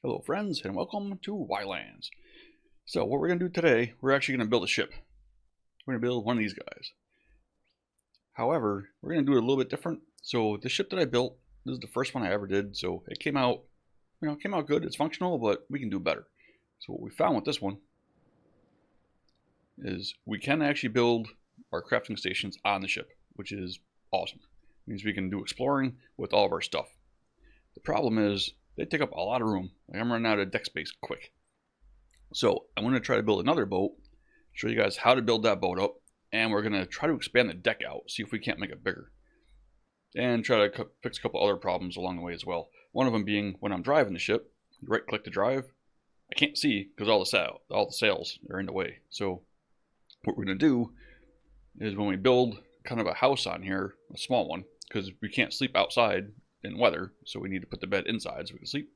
Hello friends and welcome to Ylands. So what we're going to do today, we're actually going to build a ship. We're going to build one of these guys. However, we're going to do it a little bit different. So the ship that I built, this is the first one I ever did, so it came out, good, it's functional, but we can do better. So what we found with this one is we can actually build our crafting stations on the ship, which is awesome. It means we can do exploring with all of our stuff. The problem is they take up a lot of room. Like I'm running out of deck space quick. So I'm going to try to build another boat, show you guys how to build that boat up, and we're going to try to expand the deck out, see if we can't make it bigger. And try to fix a couple other problems along the way as well. One of them being when I'm driving the ship, right click to drive, I can't see because all the sails are in the way. So what we're going to do is when we build kind of a house on here, a small one, because we can't sleep outside in weather, so we need to put the bed inside so we can sleep.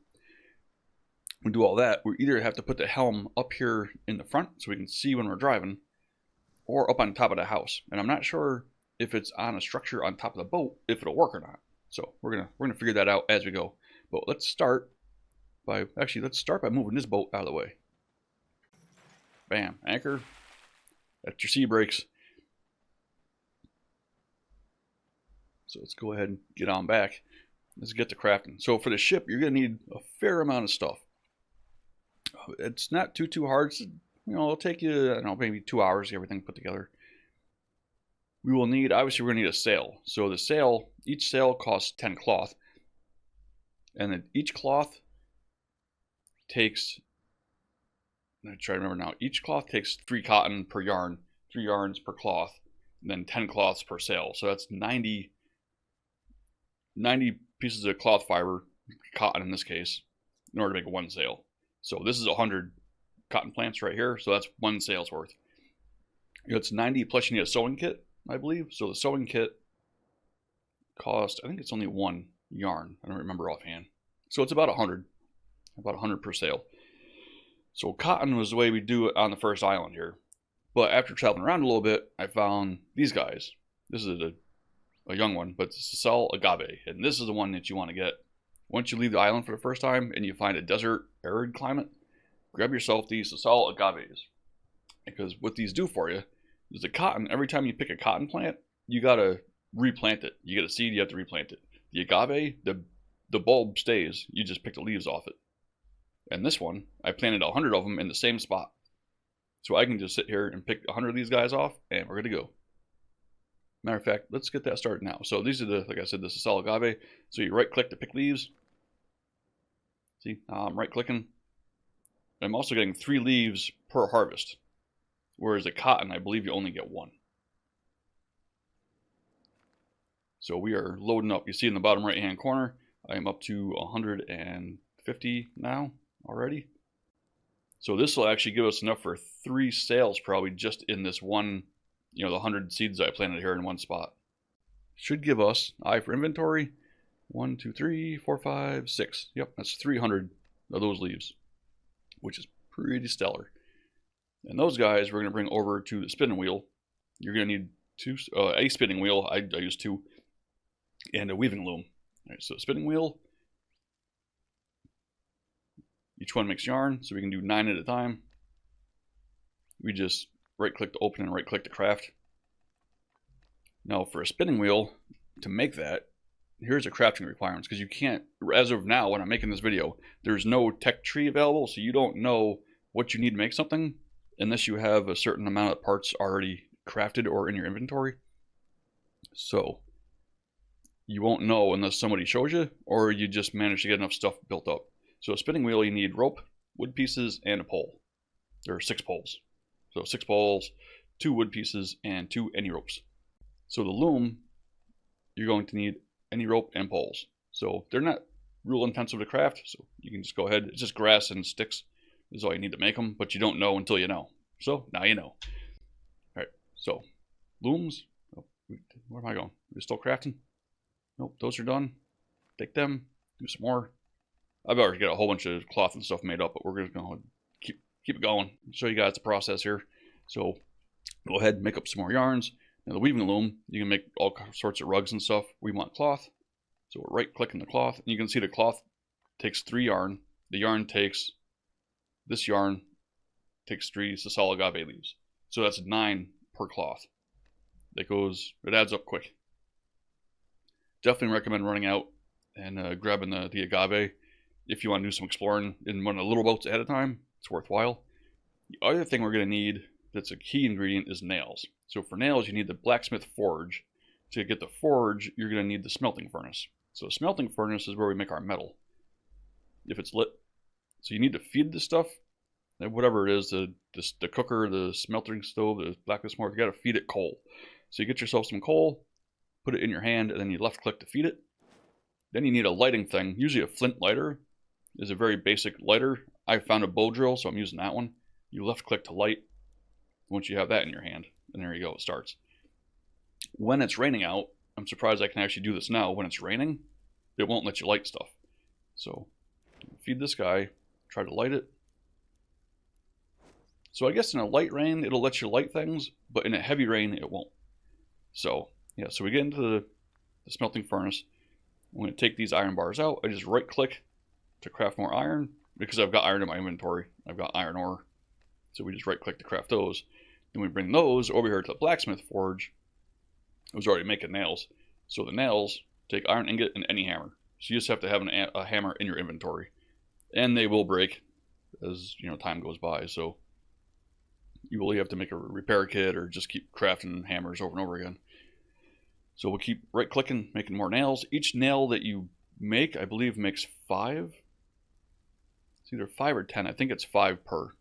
We do all that, we either have to put the helm up here in the front so we can see when we're driving, or up on top of the house. And I'm not sure if it's on a structure on top of the boat, if it'll work or not. So we're gonna figure that out as we go. But let's start by moving this boat out of the way. Bam, anchor. That's your sea brakes. So let's go ahead and get on back. Let's get to crafting. So for the ship, you're gonna need a fair amount of stuff. It's not too hard. It'll take you, I don't know, maybe 2 hours to get everything put together. We will need, obviously, we're gonna need a sail. So the sail, each sail costs 10 cloth, and then each cloth takes, I'm trying to remember now. Each cloth takes 3 cotton per yarn, 3 yarns per cloth, and then 10 cloths per sail. So that's 90 pieces of cloth fiber, cotton in this case, in order to make one sail. So this is 100 cotton plants right here, so that's one sail's worth. It's 90 plus you need a sewing kit, I believe. So the sewing kit cost, I think it's only 1 yarn. I don't remember offhand. So it's about 100 per sail. So cotton was the way we do it on the first island here. But after traveling around a little bit, I found these guys. This is a young one, but it's Sal agave, and this is the one that you want to get. Once you leave the island for the first time and you find a desert, arid climate, grab yourself these Sal agaves. Because what these do for you is the cotton, every time you pick a cotton plant, you got to replant it. You get a seed, you have to replant it. The agave, the bulb stays. You just pick the leaves off it. And this one, I planted 100 of them in the same spot. So I can just sit here and pick 100 of these guys off, and we're good to go. Matter of fact, let's get that started now. So these are like I said, this is Sal agave. So you right click to pick leaves. See, I'm right clicking. I'm also getting 3 leaves per harvest. Whereas the cotton, I believe you only get 1. So we are loading up. You see in the bottom right hand corner, I am up to 150 now already. So this will actually give us enough for 3 sails probably just in this one, the 100 seeds I planted here in one spot. Should give us, I for inventory, 1, 2, 3, 4, 5, 6. Yep, that's 300 of those leaves, which is pretty stellar. And those guys we're going to bring over to the spinning wheel. You're going to need a spinning wheel. I use 2, and a weaving loom. All right, so spinning wheel. Each one makes yarn, so we can do 9 at a time. We just right click to open and right click to craft. Now for a spinning wheel, to make that, here's the crafting requirements, because you can't, as of now when I'm making this video, there's no tech tree available, so you don't know what you need to make something unless you have a certain amount of parts already crafted or in your inventory. So you won't know unless somebody shows you, or you just manage to get enough stuff built up. So a spinning wheel, you need rope, wood pieces, and a pole. There are 6 poles. So 6 poles, 2 wood pieces, and 2 any ropes. So the loom, you're going to need any rope and poles. So they're not real intensive to craft, so you can just go ahead. It's just grass and sticks is all you need to make them, but you don't know until you know. So now you know. All right, so looms. Oh, where am I going? We're still crafting? Nope, those are done. Take them, do some more. I've already got a whole bunch of cloth and stuff made up, but we're just going to keep it going. Show you guys the process here. So go ahead and make up some more yarns. Now the weaving loom, you can make all sorts of rugs and stuff. We want cloth. So we're right clicking the cloth, and you can see the cloth takes 3 yarn. the yarn takes, this yarn takes 3 sisal agave leaves. So that's 9 per cloth. It adds up quick. Definitely recommend running out and grabbing the agave if you want to do some exploring in one of the little boats ahead of time. It's worthwhile. The other thing we're going to need that's a key ingredient is nails. So for nails, you need the blacksmith forge. To get the forge, you're going to need the smelting furnace. So the smelting furnace is where we make our metal, if it's lit. So you need to feed this stuff, whatever it is, the cooker, the smelting stove, the blacksmith forge, you got to feed it coal. So you get yourself some coal, put it in your hand, and then you left click to feed it. Then you need a lighting thing. Usually a flint lighter is a very basic lighter. I found a bow drill, so I'm using that one. You left click to light once you have that in your hand, and there you go, it starts. When it's raining out, I'm surprised I can actually do this now. When it's raining, it won't let you light stuff. So feed this guy, try to light it. So I guess in a light rain, it'll let you light things, but in a heavy rain, it won't. So yeah, so we get into the smelting furnace. I'm going to take these iron bars out. I just right click to craft more iron because I've got iron in my inventory. I've got iron ore. So we just right click to craft those. Then we bring those over here to the blacksmith forge. I was already making nails. So the nails take iron ingot and any hammer. So you just have to have a hammer in your inventory. And they will break as time goes by. So you will have to make a repair kit or just keep crafting hammers over and over again. So we'll keep right clicking, making more nails. Each nail that you make, I believe, makes 5. It's either 5 or 10. I think it's 5 per.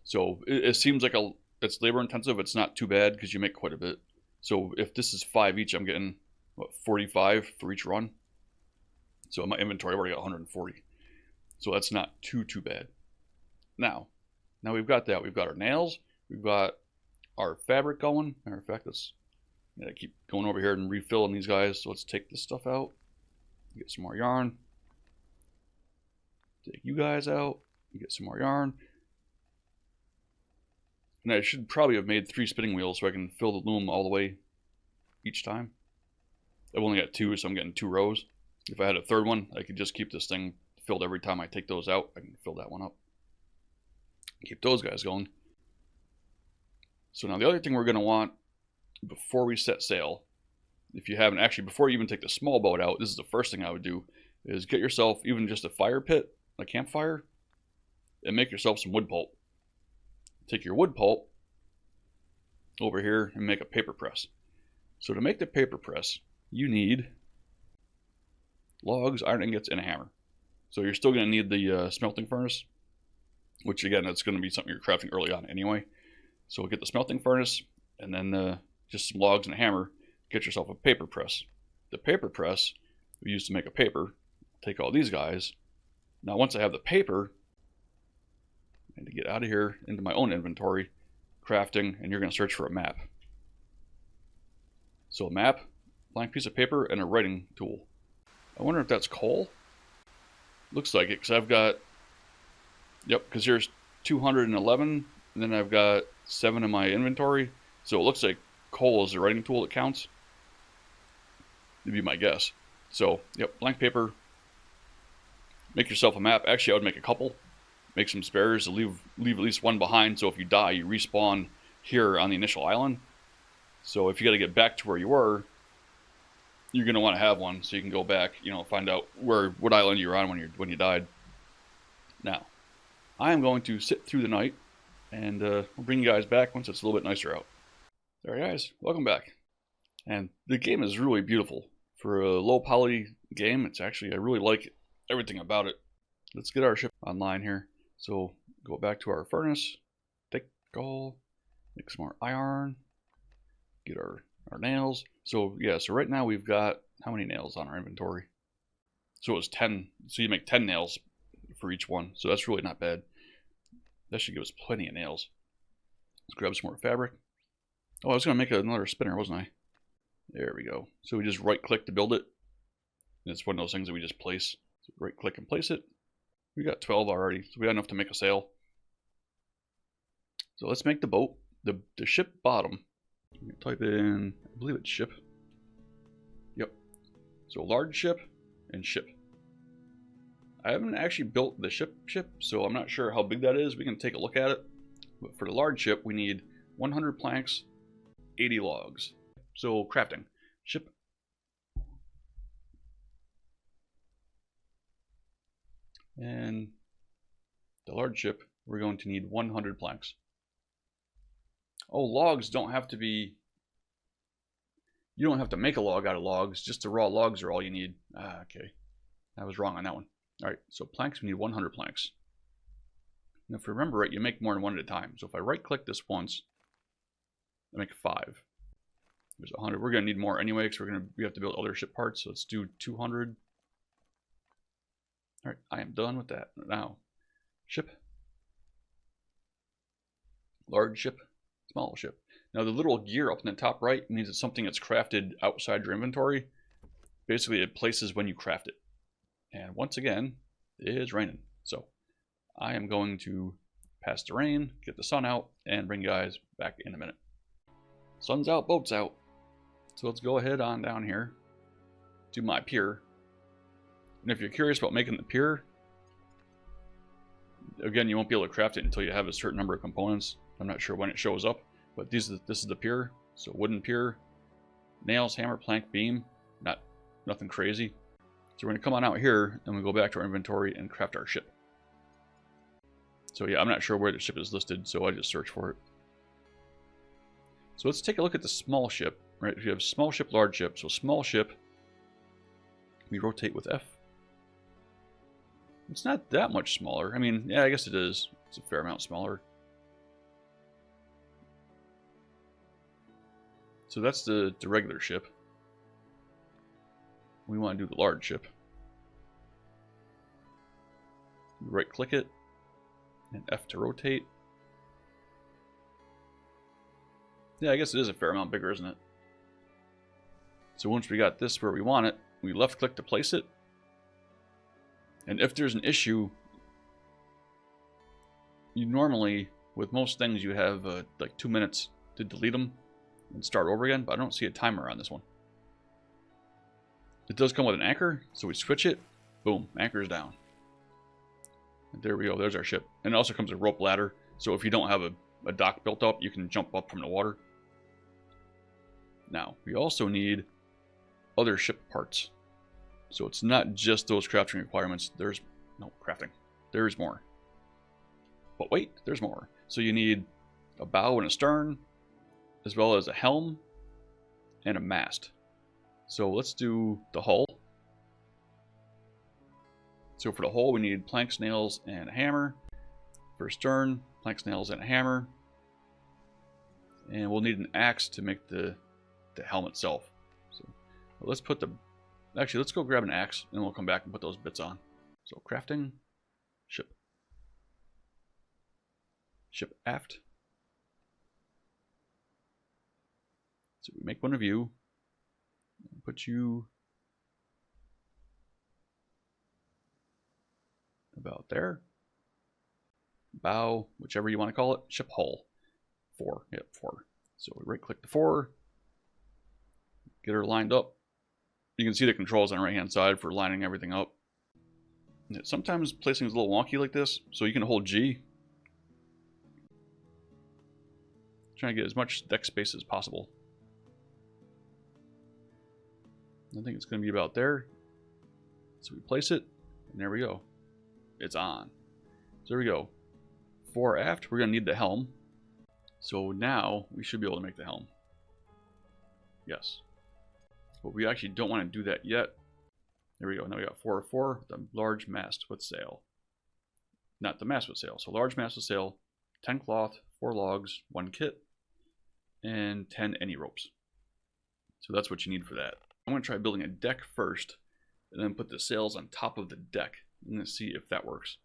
So it seems like it's labor intensive. It's not too bad because you make quite a bit. So if this is 5 each, I'm getting 45 for each run. So in my inventory, I've already got 140. So that's not too bad. Now we've got that. We've got our nails. We've got our fabric going. Matter of fact, I keep going over here and refilling these guys. So let's take this stuff out. Get some more yarn. Take you guys out. Get some more yarn. And I should probably have made 3 spinning wheels so I can fill the loom all the way each time. I've only got 2, so I'm getting 2 rows. If I had a third one, I could just keep this thing filled every time I take those out. I can fill that one up. Keep those guys going. So now the other thing we're going to want before we set sail, if you haven't actually, before you even take the small boat out, this is the first thing I would do, is get yourself even just a fire pit, a campfire, and make yourself some wood pulp. Take your wood pulp over here and make a paper press. So to make the paper press, you need logs, iron ingots, and a hammer. So you're still going to need the smelting furnace, which again, it's going to be something you're crafting early on anyway. So get the smelting furnace, and then just some logs and a hammer. Get yourself a paper press. The paper press we use to make a paper. Take all these guys. Now once I have the paper, I need to get out of here into my own inventory, crafting, and you're going to search for a map. So a map, blank piece of paper, and a writing tool. I wonder if that's coal? Looks like it, because I've got, yep, because here's 211, and then I've got 7 in my inventory. So it looks like coal is the writing tool that counts. That'd be my guess. So, yep, blank paper. Make yourself a map. Actually, I would make a couple. Make some spares to leave at least one behind, so if you die, you respawn here on the initial island. So if you got to get back to where you were, you're going to want to have one so you can go back, find out what island you were on when you died. Now, I am going to sit through the night, and we'll bring you guys back once it's a little bit nicer out. Alright guys, welcome back. And the game is really beautiful. For a low poly game, it's actually, I really like everything about it. Let's get our ship online here. So go back to our furnace, take coal, make some more iron, get our nails. So yeah, so right now we've got how many nails on our inventory? So it was 10. So you make 10 nails for each one. So that's really not bad. That should give us plenty of nails. Let's grab some more fabric. Oh, I was going to make another spinner, wasn't I? There we go. So we just right click to build it. And it's one of those things that we just place. So right click and place it. We got 12 already, so we got enough to make a sail. So let's make the boat. The ship bottom. Type in, I believe it's ship. Yep. So large ship and ship. I haven't actually built the ship, so I'm not sure how big that is. We can take a look at it. But for the large ship, we need 100 planks, 80 logs. So crafting. Ship. And the large ship, we're going to need 100 planks. Oh, logs don't have to be... You don't have to make a log out of logs. Just the raw logs are all you need. Ah, okay. I was wrong on that one. Alright, so planks, we need 100 planks. And if you remember right, you make more than one at a time. So if I right-click this once, I make 5. There's 100. We're going to need more anyway, because we have to build other ship parts. So let's do 200. Alright, I am done with that. Now, ship. Large ship. Small ship. Now the little gear up in the top right means it's something that's crafted outside your inventory. Basically, it places when you craft it. And once again, it is raining. So I am going to pass the rain, get the sun out, and bring you guys back in a minute. Sun's out, boat's out. So let's go ahead on down here to my pier. And if you're curious about making the pier, again, you won't be able to craft it until you have a certain number of components. I'm not sure when it shows up, but this is the pier. So wooden pier, nails, hammer, plank, beam, nothing crazy. So we're going to come on out here and we go back to our inventory and craft our ship. So yeah, I'm not sure where the ship is listed, so I just search for it. So let's take a look at the small ship. Right, if you have small ship, large ship. So small ship, we rotate with F. It's not that much smaller. I mean, yeah, I guess it is. It's a fair amount smaller. So that's the regular ship. We want to do the large ship. Right click it and F to rotate. Yeah, I guess it is a fair amount bigger, isn't it? So once we got this where we want it, we left click to place it. And if there's an issue, you normally, with most things, you have like 2 minutes to delete them and start over again, but I don't see a timer on this one. It does come with an anchor, so we switch it, boom, anchor's down. And there we go, there's our ship. And it also comes with a rope ladder, so if you don't have a dock built up, you can jump up from the water. Now, we also need other ship parts. So it's not just those crafting requirements, there's more. But wait, there's more. So you need a bow and a stern, as well as a helm and a mast. So let's do the hull. So for the hull, we need planks, nails, and a hammer. For stern, planks, nails, and a hammer. And we'll need an axe to make the helm itself. So let's put actually, let's go grab an axe, and we'll come back and put those bits on. So crafting, ship. Ship aft. So we make one of you. Put you about there. Bow, whichever you want to call it. Ship hull. 4. Yep, 4. So we right click the 4. Get her lined up. You can see the controls on the right hand side for lining everything up. Sometimes placing is a little wonky like this, so you can hold G. Trying to get as much deck space as possible. I think it's going to be about there. So we place it, and there we go. It's on. So there we go. 4 aft, we're going to need the helm. So now we should be able to make the helm. Yes. But we actually don't want to do that yet. There we go. Now we got 4 the large mast with sail. Not the mast with sail. So large mast with sail, 10 cloth, 4 logs, 1 kit, and 10 any ropes. So that's what you need for that. I'm going to try building a deck first, and then put the sails on top of the deck. I'm going to see if that works.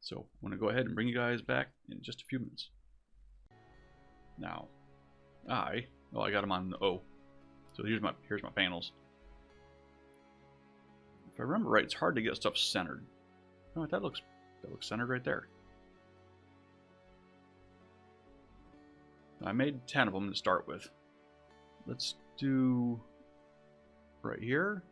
So I'm going to go ahead and bring you guys back in just a few minutes. Now, I got them on the O. So here's my panels. If I remember right, it's hard to get stuff centered. Oh, that looks centered right there. I made 10 of them to start with. Let's do right here.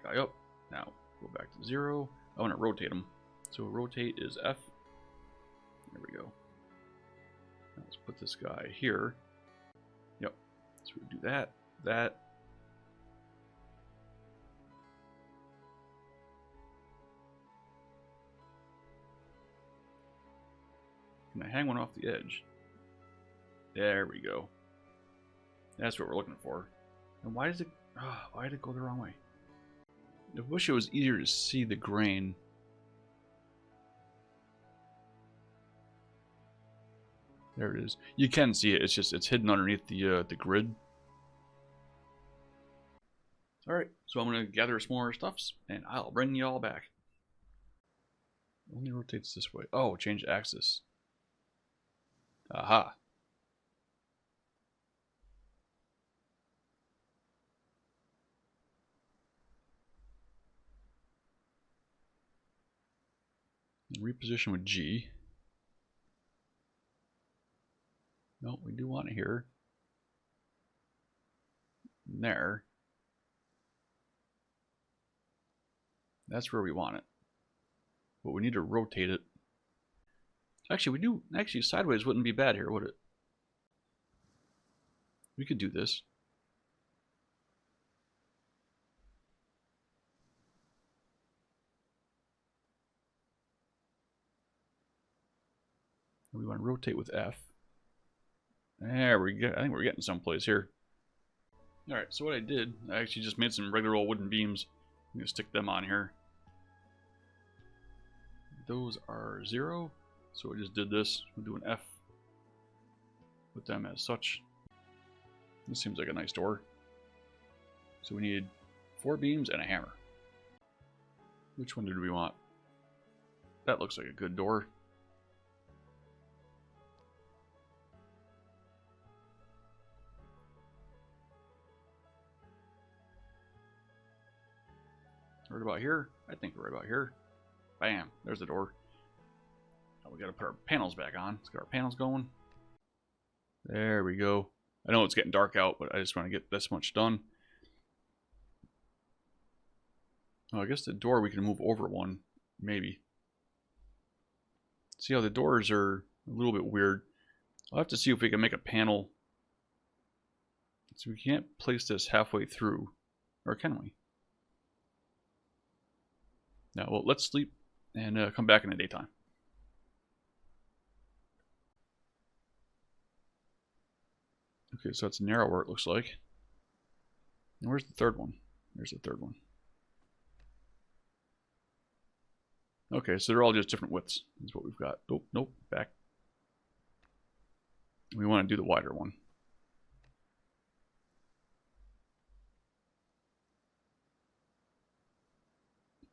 guy up. Now go back to 0. I want to rotate him. So rotate is F. There we go. Now let's put this guy here. Yep. So we do that, that. Can I hang one off the edge? There we go. That's what we're looking for. And why does it... why did it go the wrong way? I wish it was easier to see the grain. There it is. You can see it. It's just it's hidden underneath the grid. All right. So I'm gonna gather some more stuffs, and I'll bring you all back. It only rotates this way. Oh, change axis. Aha. Reposition with G. No, we do want it here. There. That's where we want it. But we need to rotate it. Actually, we do. Actually, sideways wouldn't be bad here, would it? We could do this. We want to rotate with F. There we go. I think we're getting someplace here. Alright, so what I did, I actually just made some regular old wooden beams. I'm going to stick them on here. Those are 0. So we just did this. We'll do an F. Put them as such. This seems like a nice door. So we need 4 beams and a hammer. Which one did we want? That looks like a good door. Right about here? I think we're right about here. Bam, there's the door. Now we gotta put our panels back on. Let's get our panels going. There we go. I know it's getting dark out, but I just want to get this much done. Oh, I guess the door we can move over one, maybe. See how the doors are a little bit weird. I'll have to see if we can make a panel. So we can't place this halfway through, or can we? Now, well, let's sleep and come back in the daytime. Okay, so it's narrower, it looks like. And where's the third one? There's the third one. Okay, so they're all just different widths. That's what we've got. Oh, nope, back. We want to do the wider one.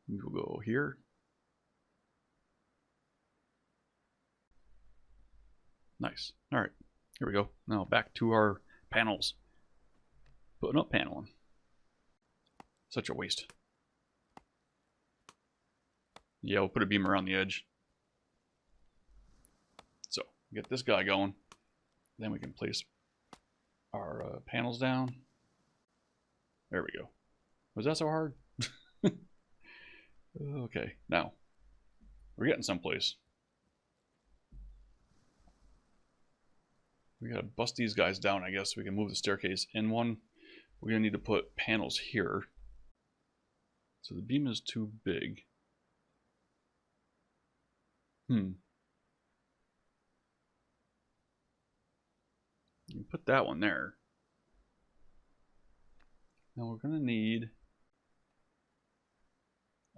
We will go here. Nice. All right, here we go. Now back to our panels. Putting up paneling. Such a waste. Yeah, we'll put a beam around the edge. So, get this guy going. Then we can place our panels down. There we go. Was that so hard? Okay, now we're getting someplace. We gotta bust these guys down, I guess, so we can move the staircase in one. We're gonna need to put panels here. So the beam is too big. You can put that one there. Now we're gonna need,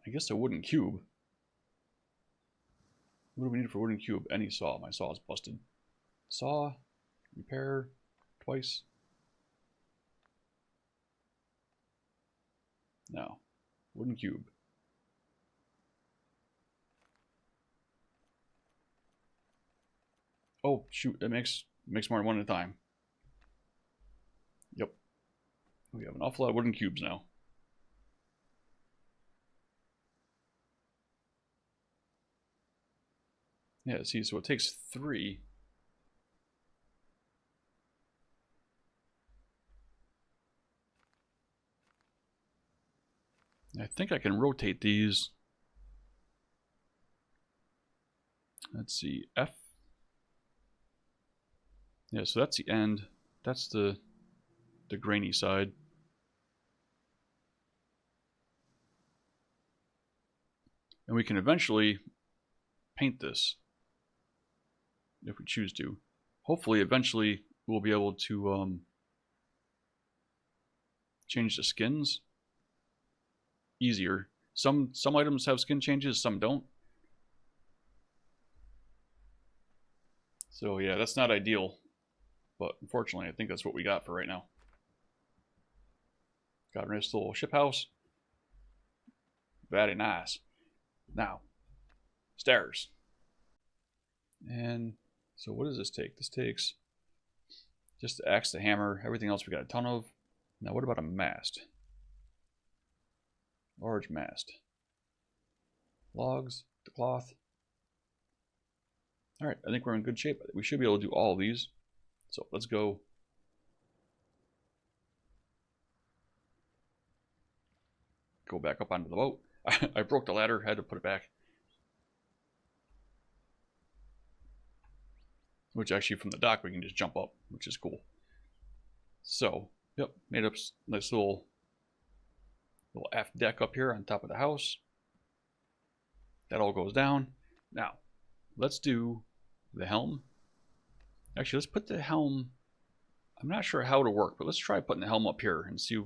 I guess, a wooden cube. What do we need for a wooden cube? Any saw. My saw is busted. Saw, repair, twice. Now, wooden cube. Oh shoot! It makes more than one at a time. Yep. We have an awful lot of wooden cubes now. Yeah, see, so it takes 3. I think I can rotate these. Let's see, F. Yeah, so that's the end. That's the grainy side. And we can eventually paint this if we choose to. Hopefully, eventually, we'll be able to change the skins easier. Some items have skin changes, some don't. So yeah, that's not ideal. But unfortunately, I think that's what we got for right now. Got a nice little ship house. Very nice. Now, stairs. And so what does this take? This takes just the axe, the hammer, everything else we got a ton of. Now what about a mast? Large mast. Logs, the cloth. Alright, I think we're in good shape. We should be able to do all of these. So let's go. Go back up onto the boat. I broke the ladder, had to put it back. Which actually from the dock we can just jump up, which is cool. So, yep, made up nice little aft deck up here on top of the house. That all goes down. Now, let's do the helm. Actually, let's put the helm. I'm not sure how it'll work, but let's try putting the helm up here and see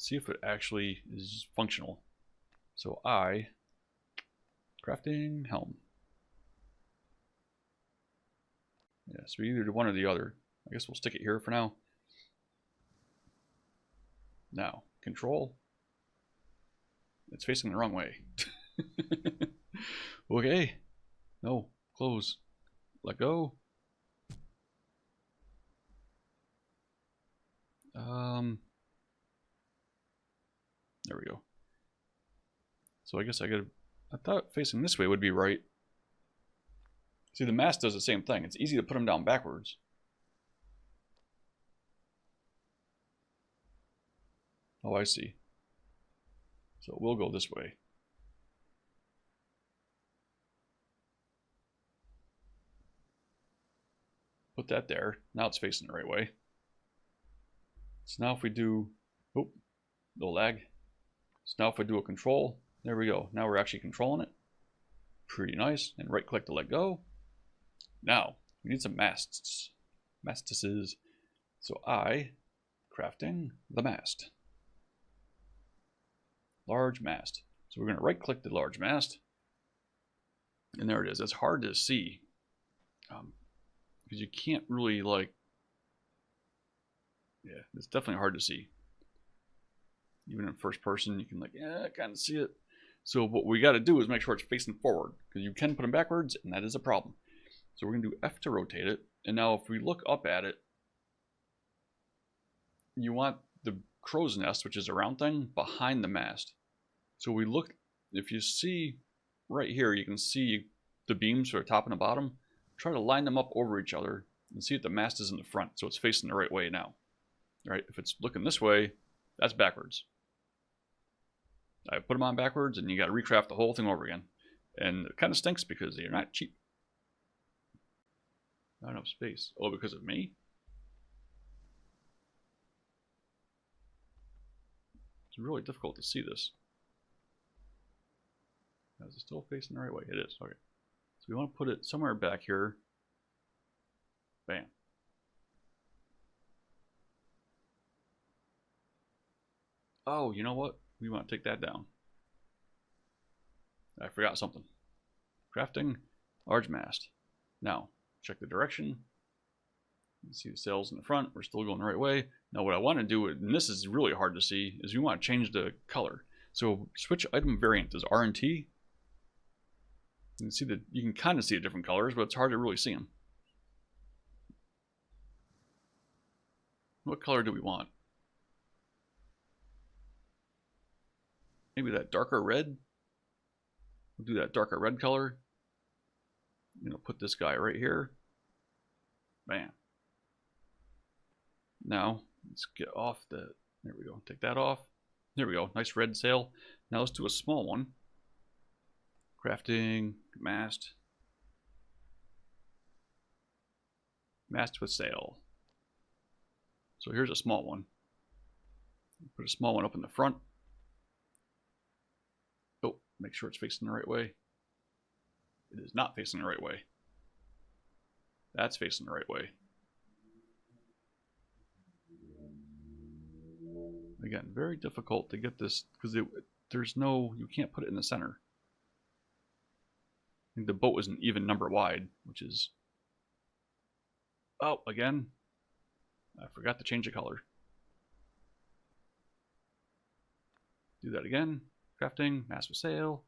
if it actually is functional. So crafting helm. Yeah, so we either do one or the other. I guess we'll stick it here for now. Now, control. It's facing the wrong way. Okay. No, close. Let go. There we go. So I guess I thought facing this way would be right. See, the mast does the same thing. It's easy to put them down backwards. Oh, I see. So we'll go this way. Put that there. Now it's facing the right way. So now if we do, oh, no lag. So now if I do a control, there we go. Now we're actually controlling it. Pretty nice. And right click to let go. Now we need some masts. Mastises. So crafting the mast. Large mast. So we're going to right click the large mast. And there it is. It's hard to see. Because you can't really yeah, it's definitely hard to see. Even in first person, you can kind of see it. So what we got to do is make sure it's facing forward, because you can put them backwards, and that is a problem. So we're going to do F to rotate it. And now if we look up at it, you want the crow's nest, which is a round thing, behind the mast. So we look, if you see right here, you can see the beams for the top and the bottom. Try to line them up over each other and see if the mast is in the front, so it's facing the right way now. All right, if it's looking this way, that's backwards. I put them on backwards, and you got to recraft the whole thing over again. And it kind of stinks because you're not cheap. Not enough space. Oh, because of me? It's really difficult to see this. Is it still facing the right way? It is. Okay. So we want to put it somewhere back here. Bam. Oh, you know what? We want to take that down. I forgot something. Crafting large mast. Now, check the direction. You can see the sails in the front. We're still going the right way. Now what I want to do, and this is really hard to see, is we want to change the color. So switch item variant is R and T. You can see that you can kind of see the different colors, but it's hard to really see them. What color do we want? Maybe that darker red. We'll do that darker red color. Put this guy right here. Bam. Now let's get off the. There we go. Take that off. There we go. Nice red sail. Now let's do a small one. Crafting, mast. Mast with sail. So here's a small one. Put a small one up in the front. Oh, make sure it's facing the right way. It is not facing the right way. That's facing the right way. Again, very difficult to get this because there's no, you can't put it in the center. I think the boat is an even number wide, which is, oh, again, I forgot to change the color. Do that again. Crafting, mast with sail.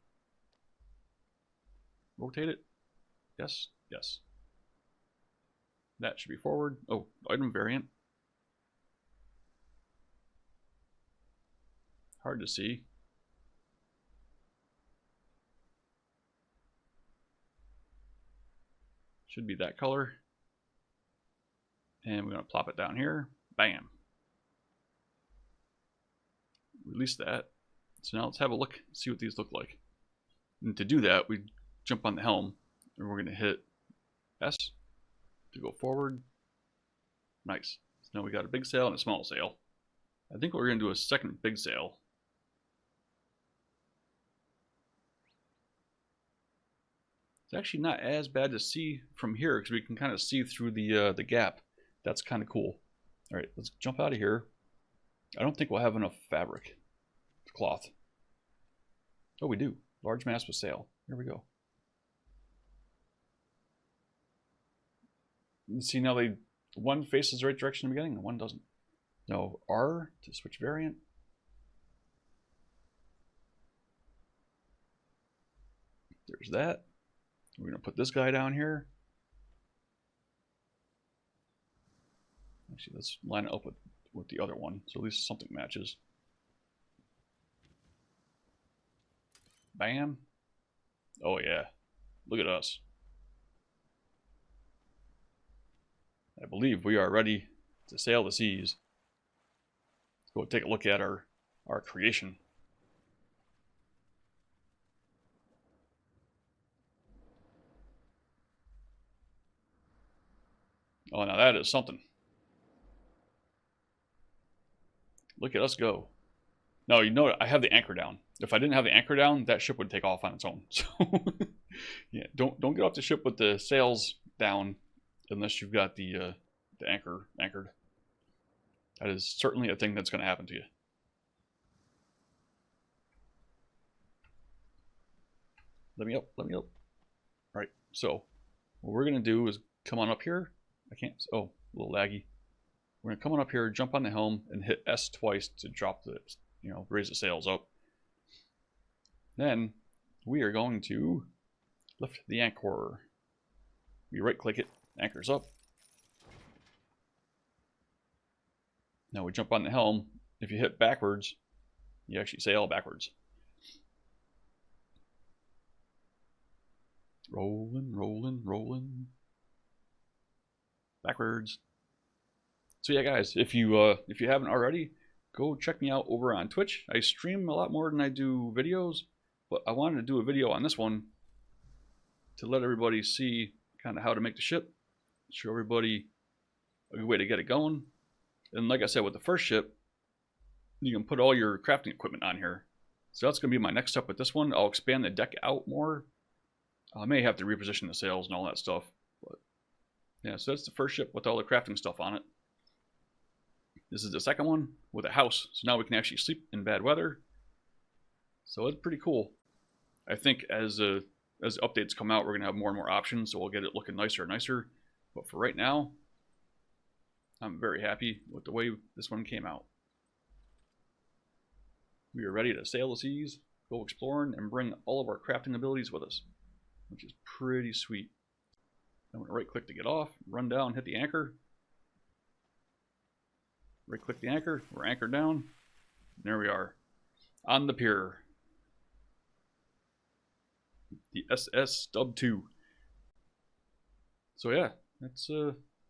Rotate it. Yes, yes. That should be forward. Oh, item variant. Hard to see. Should be that color. And we're going to plop it down here. Bam. Release that. So now let's have a look, see what these look like. And to do that, we jump on the helm, and we're going to hit S to go forward. Nice. So now we got a big sail and a small sail. I think we're going to do a second big sail. It's actually not as bad to see from here because we can kind of see through the gap. That's kind of cool. All right, let's jump out of here. I don't think we'll have enough fabric, cloth. Oh, we do. Large mast with sail. Here we go. You see now one faces the right direction in the beginning and one doesn't. No, R to switch variant. There's that. We're going to put this guy down here. Actually, let's line it up with the other one, so at least something matches. Bam. Oh yeah, look at us. I believe we are ready to sail the seas. Let's go take a look at our creation. Oh, now that is something. Look at us go. No, you know, I have the anchor down. If I didn't have the anchor down, that ship would take off on its own. So, yeah, don't get off the ship with the sails down unless you've got the anchor anchored. That is certainly a thing that's going to happen to you. Let me up, let me up. All right, so what we're going to do is come on up here. I can't, oh, a little laggy. We're going to come on up here, jump on the helm, and hit S twice to drop the, raise the sails up. Then we are going to lift the anchor. We right click it, anchor's up. Now we jump on the helm. If you hit backwards, you actually sail backwards. Rolling, rolling, rolling. Backwards. So yeah, guys, if you haven't already, go check me out over on Twitch. I stream a lot more than I do videos, but I wanted to do a video on this one to let everybody see kind of how to make the ship, show everybody a good way to get it going. And like I said, with the first ship, you can put all your crafting equipment on here. So that's going to be my next step with this one. I'll expand the deck out more. I may have to reposition the sails and all that stuff. But yeah, so that's the first ship with all the crafting stuff on it. This is the second one with a house. So now we can actually sleep in bad weather. So it's pretty cool. I think as updates come out, we're going to have more and more options. So we'll get it looking nicer and nicer. But for right now, I'm very happy with the way this one came out. We are ready to sail the seas, go exploring, and bring all of our crafting abilities with us, which is pretty sweet. I'm going to right click to get off, run down, hit the anchor. Right click the anchor, we're anchored down. And there we are, on the pier. The SS Stub 2. So yeah, that's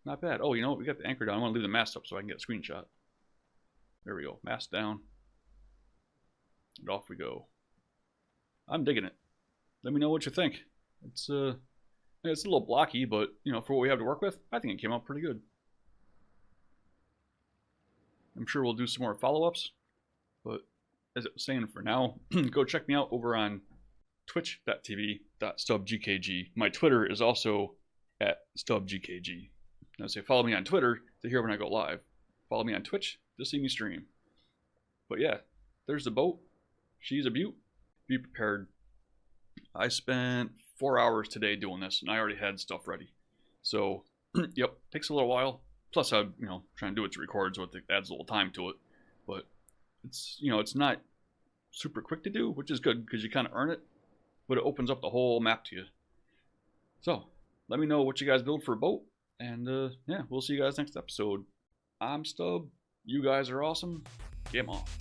not bad. Oh, you know what? We got the anchor down. I want to leave the mast up so I can get a screenshot. There we go. Mast down. And off we go. I'm digging it. Let me know what you think. It's a little blocky, but for what we have to work with, I think it came out pretty good. I'm sure we'll do some more follow-ups, but as I was saying, for now, go check me out over on twitch.tv/stubgkg. My Twitter is also at stubgkg. Now say follow me on Twitter to hear when I go live. Follow me on Twitch to see me stream. But yeah, there's the boat. She's a beaut. Be prepared. I spent 4 hours today doing this, and I already had stuff ready. So, yep, takes a little while. Plus, I'm trying to do it to record, so it adds a little time to it. But it's it's not super quick to do, which is good because you kind of earn it. But it opens up the whole map to you. So, let me know what you guys build for a boat, and yeah, we'll see you guys next episode. I'm Stub. You guys are awesome. Game off.